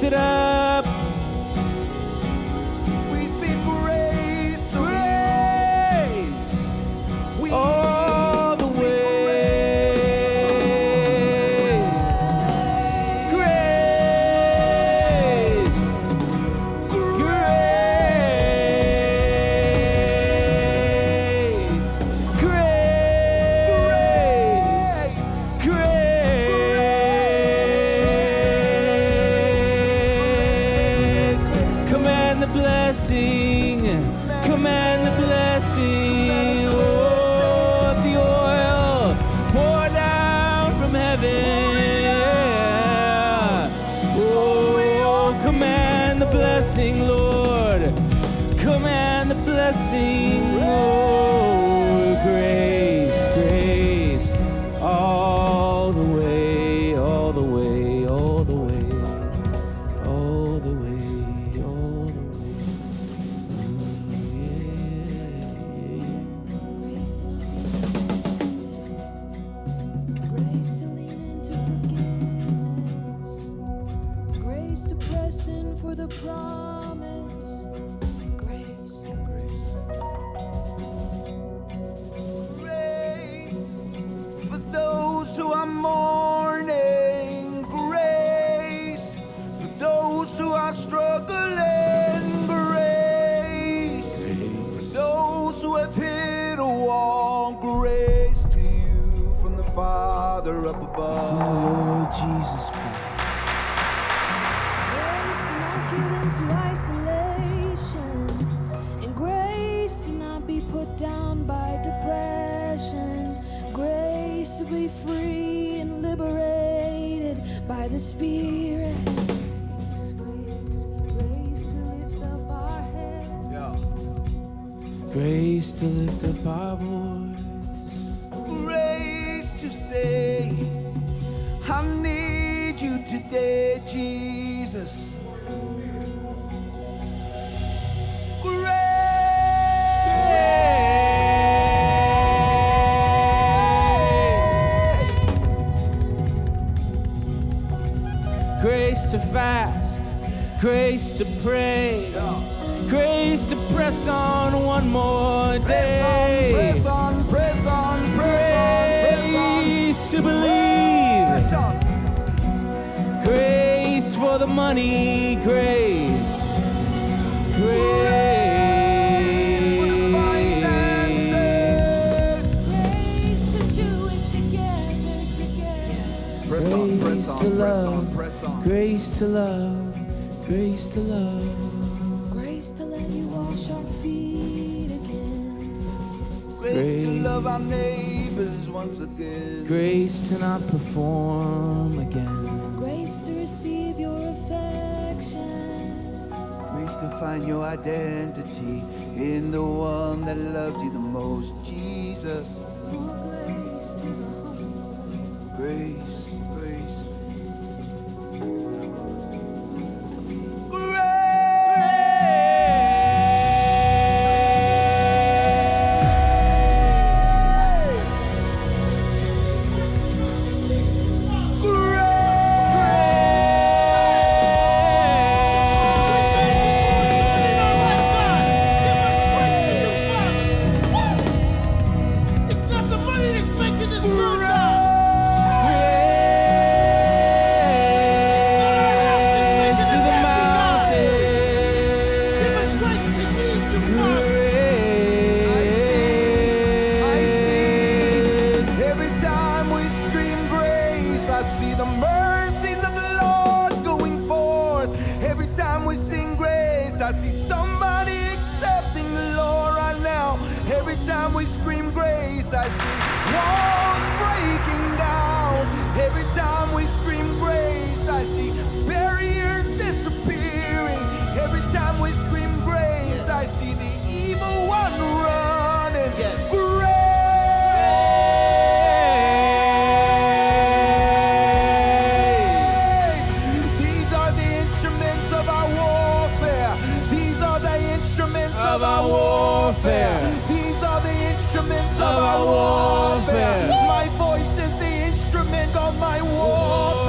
it up. We speak grace. Grace. We All the speak way. Grace. Grace. Grace. Grace. Command the blessing. Command the blessing. Oh, the oil pour down from heaven. Oh, command the blessing, Lord. Command the blessing. Oh, grace, grace. All the way, all the way, all the way. All the way, all the way. Grace to lean into forgiveness. Grace to press in for the promise. Grace. grace for those who are mourning. Grace for those who are struggling. Grace for those who have hit a wall. Grace to you from the Father up above. Lord Jesus Christ. Grace to not give into isolation. And grace to not be put down by depression. Grace to be free and liberated by the Spirit. Grace, grace to lift up our heads. Yeah. Grace to lift up our voice. Grace to say, I need you today, Jesus. Grace to fast, grace to pray, grace to press on one more day. Press on, press on, press on, press on. Grace to believe, Press on. grace for the money, grace, Grace for the finances. Grace to do it together, together. Press on, press grace on, to press love, on, press on. grace to love, grace to love. Grace to let you wash our feet again. Grace to Grace. love our neighbors once again. Grace to not perform again. Grace to receive your affection. Grace to find your identity in the one that loves you the most, Jesus. More grace to the humble. Grace, grace. It's not the money that's making this world go. Grace to the mountain. Give us grace to need you, Father. I see. Every time we scream grace, I see the mercies of the Lord going forth. Every time we sing grace, I see somebody accepting the Lord right now. Every time we scream grace, I see walls breaking down. Every time we scream grace, I see barriers disappearing. Every time we scream grace, I see the evil one running. Grace. These are the instruments of our warfare. These are the instruments of our warfare. These are the instruments of our warfare. My voice is the instrument of my warfare.